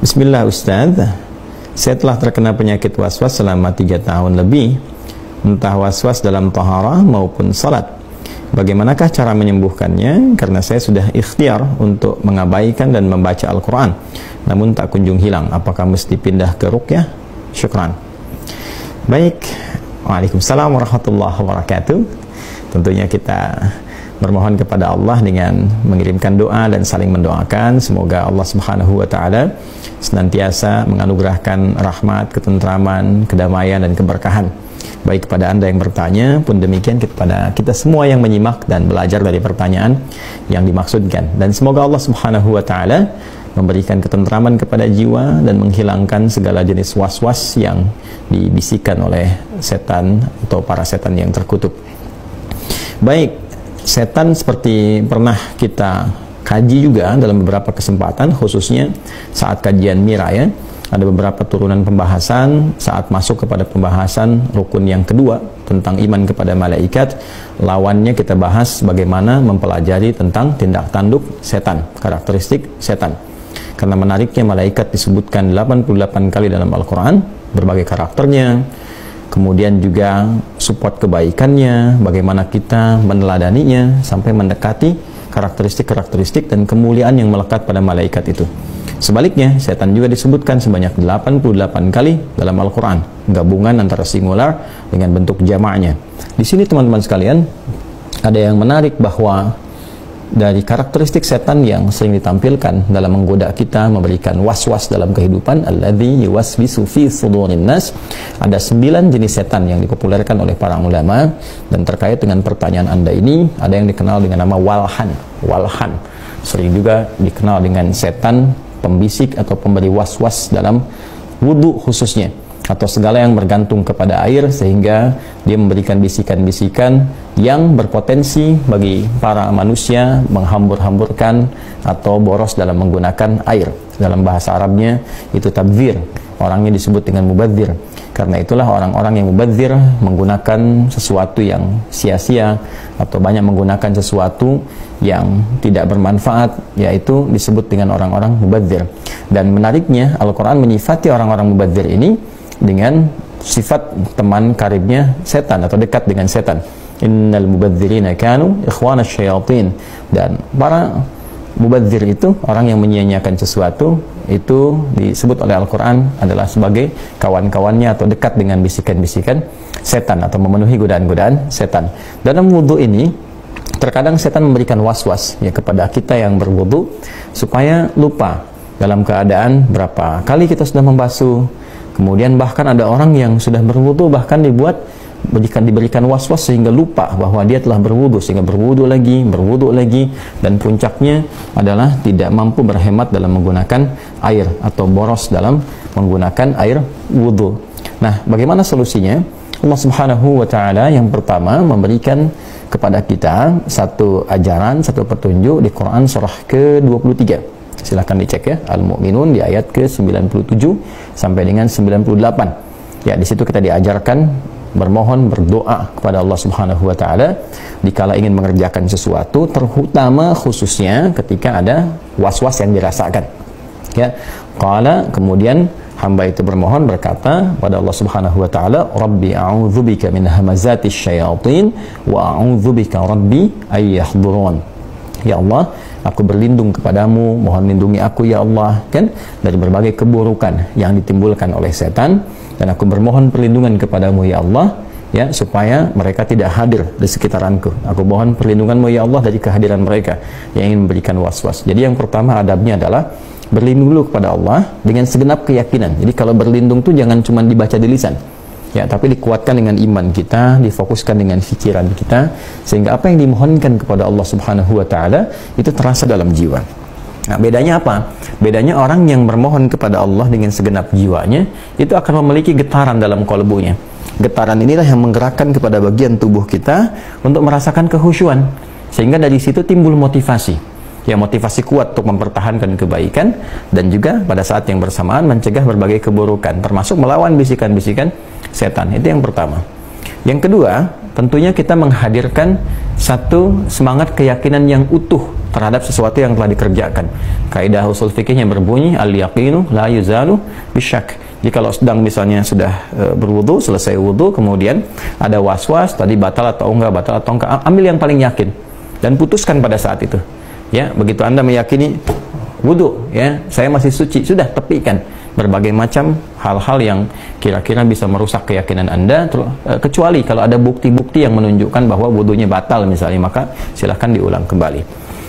Bismillah Ustaz, saya telah terkena penyakit waswas selama 3 tahun lebih, entah waswas dalam taharah maupun salat. Bagaimanakah cara menyembuhkannya? Karena saya sudah ikhtiar untuk mengabaikan dan membaca Al-Quran, namun tak kunjung hilang. Apakah mesti pindah ke ruqyah? Syukran. Baik, waalaikumsalam warahmatullahi wabarakatuh. Tentunya kita bermohon kepada Allah dengan mengirimkan doa dan saling mendoakan. Semoga Allah Subhanahu wa Ta'ala senantiasa menganugerahkan rahmat, ketentraman, kedamaian, dan keberkahan baik kepada Anda yang bertanya, pun demikian kepada kita semua yang menyimak dan belajar dari pertanyaan yang dimaksudkan. Dan semoga Allah Subhanahu wa Ta'ala memberikan ketentraman kepada jiwa dan menghilangkan segala jenis was-was yang dibisikkan oleh setan atau para setan yang terkutuk. Baik, setan seperti pernah kita kaji juga dalam beberapa kesempatan, khususnya saat kajian Mira ya. Ada beberapa turunan pembahasan saat masuk kepada pembahasan rukun yang kedua tentang iman kepada malaikat. Lawannya kita bahas bagaimana mempelajari tentang tindak tanduk setan, karakteristik setan. Karena menariknya malaikat disebutkan 88 kali dalam Al-Quran, berbagai karakternya, kemudian juga support kebaikannya, bagaimana kita meneladaninya sampai mendekati karakteristik-karakteristik dan kemuliaan yang melekat pada malaikat itu. Sebaliknya, setan juga disebutkan sebanyak 88 kali dalam Al-Quran, gabungan antara singular dengan bentuk jamaknya. Di sini teman-teman sekalian, ada yang menarik bahwa dari karakteristik setan yang sering ditampilkan dalam menggoda kita, memberikan was-was dalam kehidupan, alladzi yuwaswisu fi sudurin nas, ada 9 jenis setan yang dipopulerkan oleh para ulama. Dan terkait dengan pertanyaan Anda ini, ada yang dikenal dengan nama walhan. Sering juga dikenal dengan setan pembisik atau pemberi was-was dalam wudhu khususnya, atau segala yang bergantung kepada air, sehingga dia memberikan bisikan-bisikan yang berpotensi bagi para manusia menghambur-hamburkan atau boros dalam menggunakan air. Dalam bahasa Arabnya itu tabdzir, orangnya disebut dengan mubadzir. Karena itulah orang-orang yang mubadzir menggunakan sesuatu yang sia-sia atau banyak menggunakan sesuatu yang tidak bermanfaat, yaitu disebut dengan orang-orang mubadzir. Dan menariknya, Al-Quran menyifati orang-orang mubadzir ini dengan sifat teman karibnya setan atau dekat dengan setan. Innal mubadzirina kanu ikhwanas syayatin. Dan para mubadzir itu orang yang menyia-nyiakan sesuatu, itu disebut oleh Al-Quran adalah sebagai kawan-kawannya atau dekat dengan bisikan-bisikan setan atau memenuhi godaan-godaan setan. Dalam wudhu ini terkadang setan memberikan was-was ya kepada kita yang berwudhu supaya lupa dalam keadaan berapa kali kita sudah membasuh. Kemudian bahkan ada orang yang sudah berwudhu bahkan diberikan was-was sehingga lupa bahwa dia telah berwudhu, sehingga berwudhu lagi, dan puncaknya adalah tidak mampu berhemat dalam menggunakan air atau boros dalam menggunakan air wudhu. Nah, bagaimana solusinya? Allah Subhanahu wa Ta'ala yang pertama memberikan kepada kita satu ajaran, satu petunjuk di Quran surah ke-23. Silahkan dicek ya, Al-Mu'minun di ayat ke-97 sampai dengan 98. Ya, di situ kita diajarkan bermohon, berdoa kepada Allah Subhanahu wa Ta'ala dikala ingin mengerjakan sesuatu, terutama khususnya ketika ada was-was yang dirasakan. Ya, qala, kemudian hamba itu bermohon berkata pada Allah Subhanahu wa Ta'ala, Rabbi a'udzubika min hamazatis syayatin wa a'udzubika Rabbi ayyahdurun. Ya Allah, aku berlindung kepadamu, mohon lindungi aku ya Allah, kan, dari berbagai keburukan yang ditimbulkan oleh setan, dan aku bermohon perlindungan kepadamu ya Allah, ya, supaya mereka tidak hadir di sekitaranku. Aku mohon perlindunganmu ya Allah dari kehadiran mereka yang ingin memberikan was-was. Jadi yang pertama adabnya adalah berlindung dulu kepada Allah dengan segenap keyakinan. Jadi kalau berlindung tuh jangan cuma dibaca di lisan, ya, tapi dikuatkan dengan iman kita, difokuskan dengan pikiran kita, sehingga apa yang dimohonkan kepada Allah Subhanahu wa Ta'ala itu terasa dalam jiwa. Nah, bedanya apa? Bedanya orang yang bermohon kepada Allah dengan segenap jiwanya itu akan memiliki getaran dalam kalbunya. Getaran inilah yang menggerakkan kepada bagian tubuh kita untuk merasakan kehusyuan, sehingga dari situ timbul motivasi. Ya, motivasi kuat untuk mempertahankan kebaikan dan juga pada saat yang bersamaan mencegah berbagai keburukan, termasuk melawan bisikan-bisikan setan. Itu yang pertama. Yang kedua, tentunya kita menghadirkan satu semangat keyakinan yang utuh terhadap sesuatu yang telah dikerjakan. Kaidah usul fikihnya berbunyi al-yaqinu la yuzalu bisyak. Jadi kalau sedang misalnya sudah berwudu, selesai wudu, kemudian ada was-was tadi batal atau enggak, ambil yang paling yakin dan putuskan pada saat itu. Ya, begitu Anda meyakini wudu, ya, saya masih suci, sudah tepikan berbagai macam hal-hal yang kira-kira bisa merusak keyakinan Anda, kecuali kalau ada bukti-bukti yang menunjukkan bahwa wudunya batal misalnya, maka silahkan diulang kembali.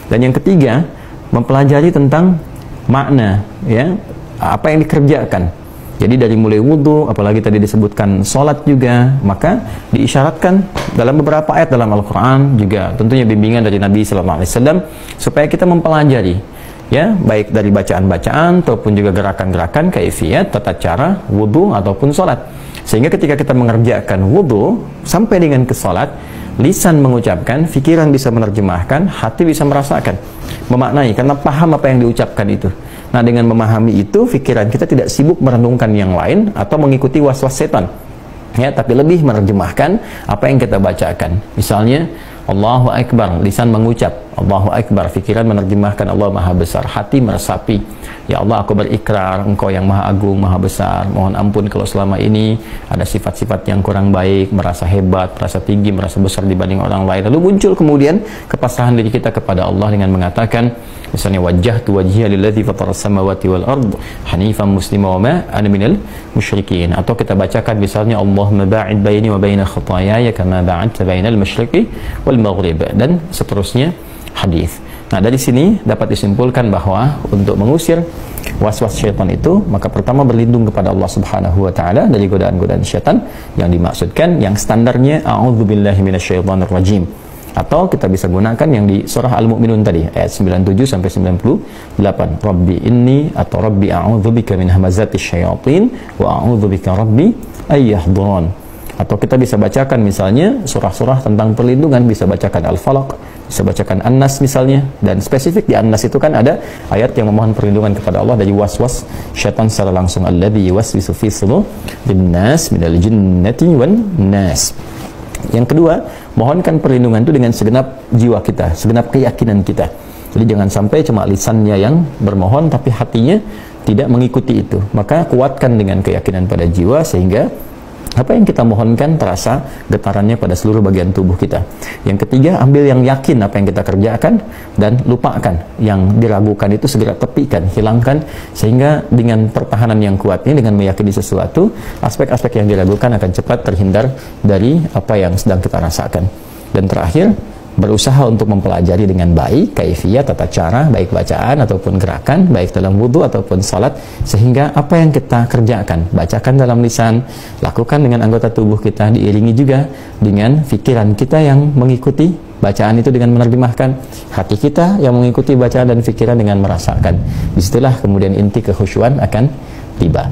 Dan yang ketiga, mempelajari tentang makna, ya, apa yang dikerjakan. Jadi dari mulai wudu, apalagi tadi disebutkan sholat juga, maka diisyaratkan dalam beberapa ayat dalam Al-Quran, juga tentunya bimbingan dari Nabi SAW, supaya kita mempelajari, ya, baik dari bacaan-bacaan ataupun juga gerakan-gerakan, kaifiyat, tata cara wudu ataupun sholat. Sehingga ketika kita mengerjakan wudu sampai dengan ke sholat, lisan mengucapkan, pikiran bisa menerjemahkan, hati bisa merasakan, memaknai, karena paham apa yang diucapkan itu. Nah, dengan memahami itu, pikiran kita tidak sibuk merenungkan yang lain atau mengikuti was-was setan, ya, tapi lebih menerjemahkan apa yang kita bacakan. Misalnya Allahu Akbar, lisan mengucap Allahu Akbar, pikiran menerjemahkan Allah Maha Besar, hati meresapi, ya Allah, aku berikrar Engkau yang Maha Agung, Maha Besar, mohon ampun kalau selama ini ada sifat-sifat yang kurang baik, merasa hebat, merasa tinggi, merasa besar dibanding orang lain. Lalu muncul kemudian kepasrahan diri kita kepada Allah dengan mengatakan, misalnya wajjahtu wajhiya lilladzi fataras samawati wal ard hanifan muslima wa ma ana minal musyrikin. Atau kita bacakan misalnya Allahumma ba'id baini wa baina khataayaya kama ba'adta bainal masyriqi wal maghrib, dan seterusnya hadis. Nah, dari sini dapat disimpulkan bahwa untuk mengusir was-was syaitan itu, maka pertama berlindung kepada Allah Subhanahu wa taala dari godaan-godaan syaitan yang dimaksudkan, yang standarnya a'udzubillahi minasyaitonir rajim. Atau kita bisa gunakan yang di surah Al-Mu'minun tadi, ayat 97 sampai 98. Rabbi inni atau Rabbi a'udzubika min hamazatis syayatin wa a'udzubika Rabbi ayyahdurun. Atau kita bisa bacakan misalnya surah-surah tentang perlindungan, bisa bacakan Al-Falaq, bisa bacakan An-Nas misalnya, dan spesifik di An-Nas itu kan ada ayat yang memohon perlindungan kepada Allah dari was-was syaitan secara langsung, alladzi yuwaswisu fi sudurin nas minal jinnati wan nas. Yang kedua, mohonkan perlindungan itu dengan segenap jiwa kita, segenap keyakinan kita. Jadi jangan sampai cuma lisannya yang bermohon tapi hatinya tidak mengikuti itu. Maka kuatkan dengan keyakinan pada jiwa sehingga apa yang kita mohonkan terasa getarannya pada seluruh bagian tubuh kita. Yang ketiga, ambil yang yakin apa yang kita kerjakan dan lupakan yang diragukan itu, segera tepikan, hilangkan, sehingga dengan pertahanan yang kuat ini, dengan meyakini sesuatu, aspek-aspek yang diragukan akan cepat terhindar dari apa yang sedang kita rasakan. Dan terakhir, berusaha untuk mempelajari dengan baik kaifiyat, tata cara, baik bacaan ataupun gerakan, baik dalam wudu ataupun salat, sehingga apa yang kita kerjakan, bacakan dalam lisan, lakukan dengan anggota tubuh kita, diiringi juga dengan pikiran kita yang mengikuti bacaan itu dengan menerjemahkan, hati kita yang mengikuti bacaan dan pikiran dengan merasakan. Disitulah kemudian inti kekhusyuan akan tiba.